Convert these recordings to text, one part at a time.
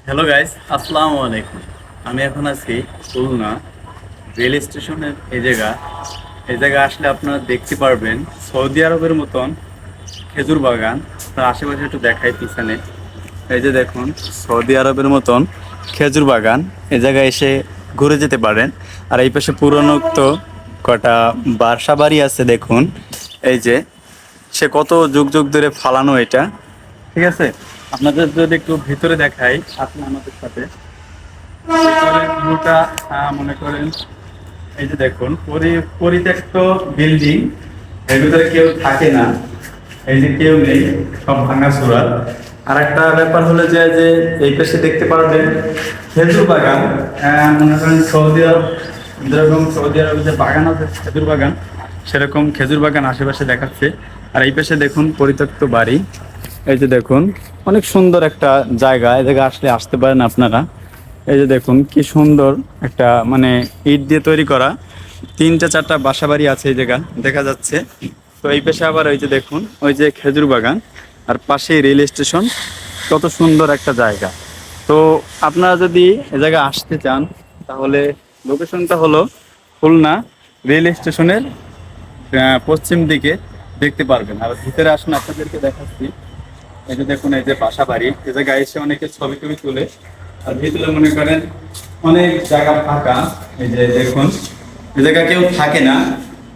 Hello guys, আসসালামু আলাইকুম। আমি এখন আছি খুলনা রেল স্টেশনের এই জায়গা আসলে আপনারা দেখতে পারবেন সৌদি আরবের মতন খেজুর বাগান। তার আশেপাশে একটু দেখাই পিছনে, এই যে দেখুন সৌদি আরবের মতন খেজুর বাগান। এই জায়গায় এসে ঘুরে যেতে পারেন। আর এই পাশে পুরনো তো কটা বাসা বাড়ি আছে দেখুন। এই যে সে কত যুগ যুগ ধরে ফালানো এটা, ঠিক আছে। আপনাদের যদি একটু ভিতরে দেখাই, আপনি আমাদের সাথে ভিতরের ভিউটা মনে করেন এই যে দেখুন পরিত্যক্ত বিল্ডিং, এর ভিতরে কেউ থাকে না, এই যে কেউ নেই, সব ভাঙাচোরা। আর একটা ব্যাপার হলো যে এই পাশে দেখতে পারবেন খেজুর বাগান। মনে করেন সৌদি আরব, যেরকম সৌদি আরবের যে বাগান আছে খেজুর বাগান, সেরকম খেজুর বাগান আশেপাশে দেখাচ্ছে। আর এই পাশে দেখুন পরিত্যক্ত বাড়ি। এই যে দেখুন অনেক সুন্দর একটা জায়গা, এই জায়গায় আসলে আসতে পারেন আপনারা। এই যে দেখুন কি সুন্দর একটা মানে ইট দিয়ে তৈরি করা তিনটা চারটা বাসা বাড়ি আছে এই জায়গা দেখা যাচ্ছে। তো এই পাশে আবার ওই যে দেখুন ওই যে খেজুর বাগান, আর পাশেই রেল স্টেশন। কত সুন্দর একটা জায়গা। তো আপনারা যদি এ জায়গায় আসতে চান তাহলে লোকেশনটা হলো খুলনা রেল স্টেশনের পশ্চিম দিকে দেখতে পারবেন। আর ভিতরে আসুন, আপনাদেরকে দেখাচ্ছি। এই যে দেখুন এই যে বাসা বাড়ি, এই জায়গায় এসে অনেকে ছবি টবি তুলে। আর ভিতরে মনে করেন অনেক জায়গা ফাঁকা। এই যে দেখুন এই জায়গা কেউ থাকে না,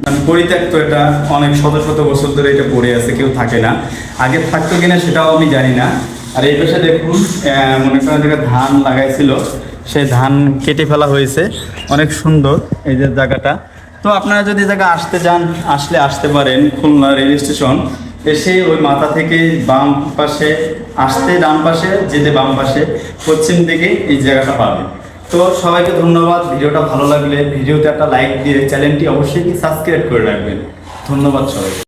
মানে পরিত্যক্ত। এটা অনেক শত শত বছর ধরে এটা পড়ে আছে, কেউ থাকে না। আগে থাকতো কিনা সেটাও আমি জানি না। আর এই পাশে দেখুন মনে করেন জায়গায় ধান লাগাইছিল, সেই ধান কেটে ফেলা হয়েছে। অনেক সুন্দর এই যে জায়গাটা। তো আপনারা যদি জায়গা আসতে চান, আসতে পারেন খুলনা রেল স্টেশন। এসে ওই মাথা থেকে বাম পাশে আসতে ডান পাশে, যেতে বাম পাশে পশ্চিম দিকে এই জায়গাটা পাবেন। তো সবাইকে ধন্যবাদ। ভিডিওটা ভালো লাগলে ভিডিওতে একটা লাইক দিয়ে চ্যানেলটি অবশ্যই সাবস্ক্রাইব করে রাখবেন। ধন্যবাদ সবাই।